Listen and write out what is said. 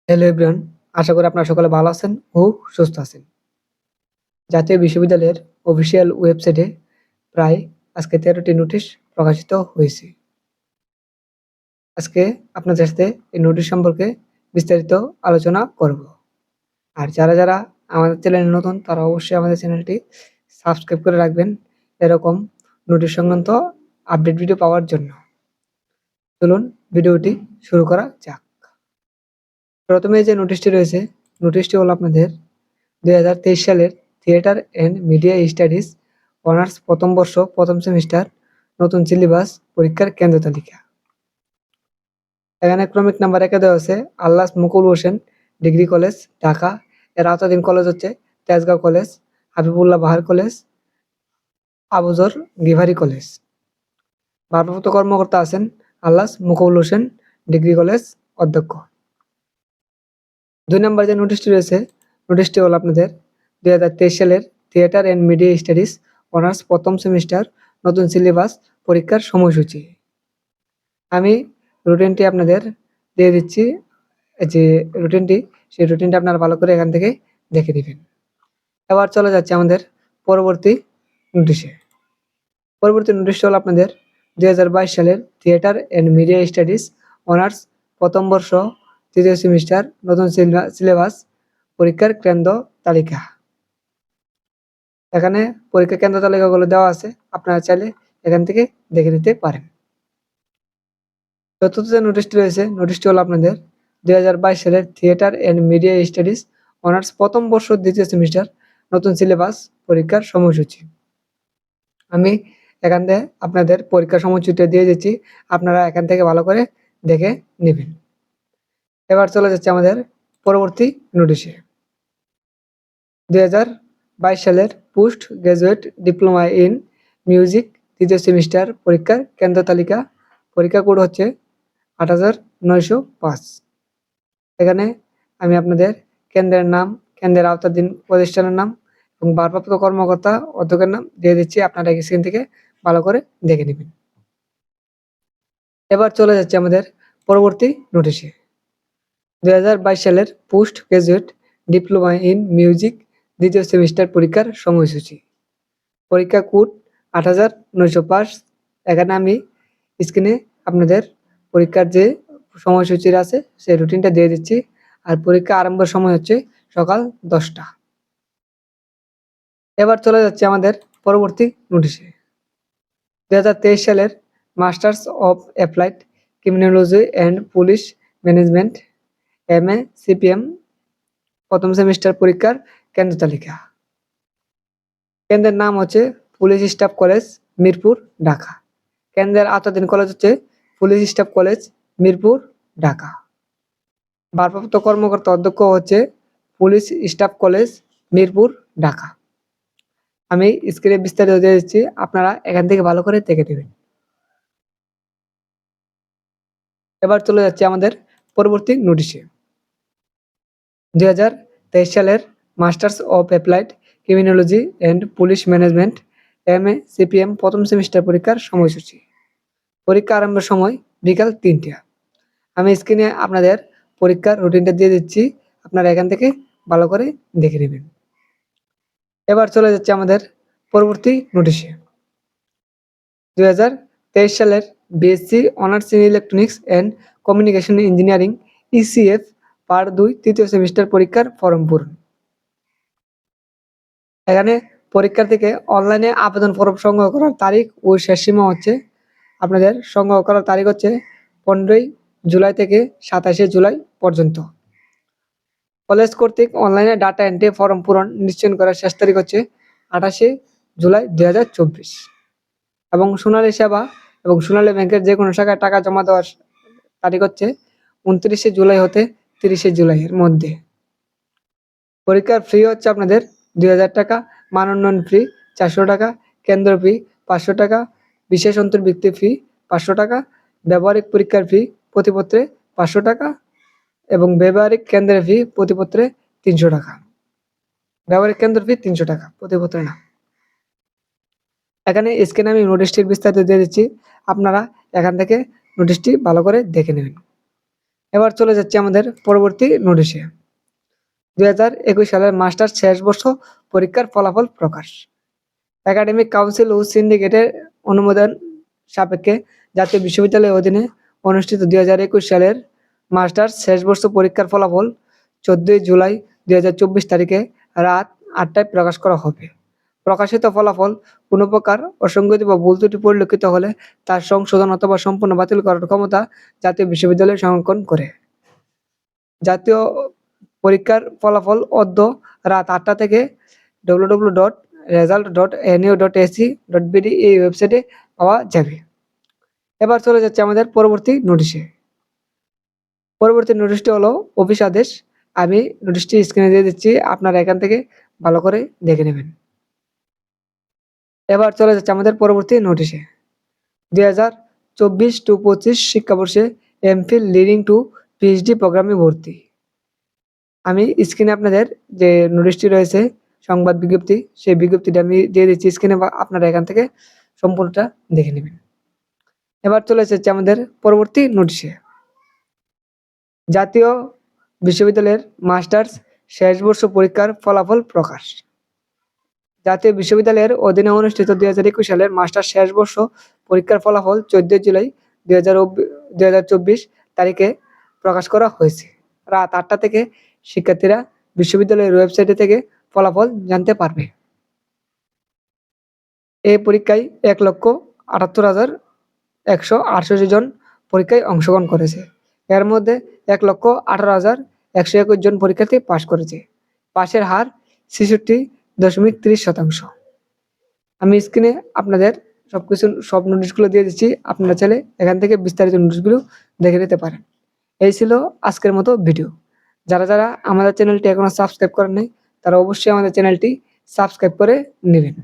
Hello everyone, আশা করি আপনারা সকলে ভালো আছেন ও সুস্থ আছেন। জাতীয় বিশ্ববিদ্যালয়ের অফিসিয়াল ওয়েবসাইটে প্রায় আজকে 13টি নোটিশ প্রকাশিত হয়েছে। আজকে আপনাদের সাথে এই নোটিশ সম্পর্কে বিস্তারিত আলোচনা করব। আর যারা আমাদের চ্যানেলে নতুন তারা অবশ্যই আমাদের চ্যানেলটি সাবস্ক্রাইব করে রাখবেন এরকম নোটিশ সংক্রান্ত আপডেট ভিডিও পাওয়ার জন্য। চলুন ভিডিওটি শুরু করা যাক। প্রথমে যে নোটিশটি রয়েছে, নোটিশটি হলো আপনাদের 2023 সালের theatre and media studies honours প্রথম বর্ষ প্রথম সেমিস্টার নতুন সিলেবাস পরীক্ষার কেন্দ্র তালিকা। এখানে ক্রমিক নাম্বার 1 দেওয়া আছে আল্লাস মুকুল হোসেন ডিগ্রি কলেজ ঢাকা। এর আওতাধীন কলেজ হচ্ছে তেজগাঁও কলেজ, হাবিবুল্লাহ বাহার কলেজ, আবুজর গিভারি কলেজ। ভারপ্রাপ্ত কর্মকর্তা আছেন আল্লাস মুকুল হোসেন ডিগ্রি কলেজ অধ্যক্ষ। 2 নম্বর যে নোটিশটি রয়েছে, নোটিশটি হলো আপনাদের 2023 সালের theatre and media studies honours প্রথম সেমিস্টার নতুন সিলেবাস পরীক্ষার সময়সূচি। আমি রুটিনটি আপনাদের দিয়ে দিচ্ছি, যে রুটিনটি সেই রুটিনটা আপনারা ভালো করে এখান থেকে দেখে নেবেন। এবার চলে যাচ্ছে আমাদের পরবর্তী নোটিশে। পরবর্তী নোটিশটা হলো আপনাদের 2022 সালের theatre and media studies honours প্রথম বর্ষ তৃতীয় সেমিস্টার নতুন সিলেবাস পরীক্ষার কেন্দ্র তালিকা। এখানে পরীক্ষা কেন্দ্র তালিকাগুলো দেওয়া আছে, আপনারা চাইলে এখান থেকে দেখে নিতে পারেন। চতুর্থ যে নোটিশটি রয়েছে, নোটিশটি হলো আপনাদের 2022 সালের theatre and media studies honours প্রথম বর্ষ দ্বিতীয় সেমিস্টার নতুন সিলেবাস পরীক্ষার সময়সূচি। আমি এখান থেকে আপনাদের পরীক্ষার সময়সূচিটা দিয়ে দিচ্ছি, আপনারা এখান থেকে ভালো করে দেখে নেবেন। এবার চলে যাচ্ছে আমাদের পরবর্তী নোটিশে। 2022 সালের post graduate diploma in music তৃতীয় সেমিস্টার পরীক্ষার কেন্দ্র তালিকা। পরীক্ষা কোড হচ্ছে 8905। এখানে আমি আপনাদের কেন্দ্রের নাম, কেন্দ্রের আওতাধীন প্রতিষ্ঠানের নাম এবং ভারপ্রাপ্ত কর্মকর্তা অধ্যক্ষের নাম দিয়ে দিচ্ছি, আপনারা স্ক্রিন থেকে ভালো করে দেখে নেবেন। এবার চলে যাচ্ছে আমাদের পরবর্তী নোটিশে। 2022 সালের post graduate diploma in music দ্বিতীয় সেমিস্টার পরীক্ষার সময়সূচি। পরীক্ষা কোড 8905। এখানে আমি স্ক্রিনে আপনাদের পরীক্ষার যে সময়সূচির আছে সেই রুটিনটা দিয়ে দিচ্ছি। আর পরীক্ষা আরম্ভের সময় হচ্ছে সকাল 10টা। এবার চলে যাচ্ছে আমাদের পরবর্তী নোটিশে। 2023 সালের masters of applied criminology and police management MA CPM প্রথম সেমিস্টার পরীক্ষার কেন্দ্র তালিকা। কেন্দ্রের নাম হচ্ছে police staff college Mirpur Dhaka. কেন্দ্রের আওতাধীন কলেজ হচ্ছে police staff college Mirpur Dhaka. ভারপ্রাপ্ত কর্মকর্তা অধ্যক্ষ হচ্ছে police staff college Mirpur Dhaka. আমি স্ক্রিনে বিস্তারিত দিয়ে দিচ্ছি, আপনারা এখান থেকে ভালো করে দেখে নেবেন। এবার চলে যাচ্ছে আমাদের পরবর্তী নোটিশে। 2023 সালের masters of applied criminology and police management MA CPM প্রথম সেমিস্টার পরীক্ষার সময়সূচি। পরীক্ষা আরম্ভের সময় বিকাল 3টা। আমি স্ক্রিনে আপনাদের পরীক্ষার রুটিনটা দিয়ে দিচ্ছি, আপনারা এখান থেকে ভালো করে দেখে নেবেন। এবার চলে যাচ্ছে আমাদের পরবর্তী নোটিশে। 2023 সালের BSc honours in electronics and communication engineering ECF part 2 তৃতীয় সেমিস্টার পরীক্ষার ফর্ম পূরণ। এখানে পরীক্ষার্থীকে অনলাইনে আবেদন ফর্ম সংগ্রহ করার তারিখ ও শেষ সীমা হচ্ছে, আপনাদের সংগ্রহ করার তারিখ হচ্ছে 15ই জুলাই থেকে 27শে জুলাই পর্যন্ত। কলেজ কর্তৃক অনলাইনে ডাটা এন্ট্রি ফর্ম পূরণ নিশ্চয়ন করার শেষ তারিখ হচ্ছে 28শে জুলাই 2024। এবং সোনালী সেবা এবং সোনালী ব্যাংকের যে কোনো শাখায় টাকা জমা দেওয়ার তারিখ হচ্ছে 29শে জুলাই হতে 30শে জুলাইয়ের মধ্যে। পরীক্ষার ফি হচ্ছে আপনাদের 2000 টাকা, মান উন্নয়ন ফি 400 টাকা, কেন্দ্র ফি 500 টাকা, বিশেষ অন্তর্ভুক্তি ফি 500 টাকা, ব্যবহারিক পরীক্ষার ফি প্রতিপত্রে 500 টাকা এবং ব্যবহারিক কেন্দ্রের ফি প্রতিপত্রে 300 টাকা। ব্যবহারিক কেন্দ্র ফি 300 টাকা, প্রতিপত্রে না। এখানে স্ক্রিনে আমি নোটিশটির বিস্তারিত দিয়ে দিচ্ছি, আপনারা এখান থেকে নোটিশটি ভালো করে দেখে নেবেন। এবার চলে যাচ্ছে আমাদের পরবর্তী নোটিশে। 2021 সালের মাস্টার্স শেষ বর্ষ পরীক্ষার ফলাফল প্রকাশ। একাডেমিক কাউন্সিল ও সিন্ডিকেটের অনুমোদন সাপেক্ষে জাতীয় বিশ্ববিদ্যালয়ের অধীনে অনুষ্ঠিত 2021 সালের মাস্টার্স শেষ বর্ষ পরীক্ষার ফলাফল 14 জুলাই 2024 তারিখে রাত 8টায় প্রকাশ করা হবে। প্রকাশিত ফলাফল কোনো প্রকার অসঙ্গতি বা ভুল ত্রুটি পরিলক্ষিত হলে তার সংশোধন অথবা সম্পূর্ণ বাতিল করার ক্ষমতা জাতীয় বিশ্ববিদ্যালয় সংরক্ষণ করে। জাতীয় পরীক্ষার ফলাফল অদ্য রাত 8টা থেকে www.result.nu.ac.bd এই ওয়েবসাইটে পাওয়া যাবে। এবার চলে যাচ্ছে আমাদের পরবর্তী নোটিশে। পরবর্তী নোটিশটি হলো অফিস আদেশ। আমি নোটিশটি স্ক্রিনে দিয়ে দিচ্ছি, আপনারা এখান থেকে ভালো করে দেখে নেবেন। এবার চলে যাচ্ছে আমাদের পরবর্তী নোটিশে। 2024-25 শিক্ষাবর্ষে এমফিল লিডিং টু পিএইচডি প্রোগ্রামে ভর্তি। আমি স্ক্রিনে আপনাদের যে নোটিশটি রয়েছে সংবাদ বিজ্ঞপ্তি, সেই বিজ্ঞপ্তিটা আমি দিয়ে দিচ্ছি স্ক্রিনে, আপনারা এখান থেকে সম্পূর্ণটা দেখে নেবেন। এবার চলে এসেছে আমাদের পরবর্তী নোটিশে। জাতীয় বিশ্ববিদ্যালয়ের মাস্টার্স শেষ বর্ষ পরীক্ষার ফলাফল প্রকাশ। জাতীয় বিশ্ববিদ্যালয়ের অধীনে অনুষ্ঠিত 2021 সালের মাস্টার্স শেষ বর্ষ পরীক্ষার ফলাফল 14 জুলাই 2024 তারিখে প্রকাশ করা হয়েছে। রাত 8টা থেকে শিক্ষার্থীরা বিশ্ববিদ্যালয়ের ওয়েবসাইটে থেকে ফলাফল জানতে পারবে। এই পরীক্ষায় 1,78,168 জন পরীক্ষায় অংশগ্রহণ করেছে। এর মধ্যে 1,18,121 জন পরীক্ষার্থী পাশ করেছে। পাশের হার 66.30%। আমি স্ক্রিনে আপনাদের সব নোটিশগুলো দিয়ে দিচ্ছি, আপনারা চাইলে এখান থেকে বিস্তারিত নোটিশগুলো দেখে নিতে পারেন। এই ছিল আজকের মতো ভিডিও। যারা আমাদের চ্যানেলটি এখনো সাবস্ক্রাইব করেন নাই, তারা অবশ্যই আমাদের চ্যানেলটি সাবস্ক্রাইব করে নেবেন।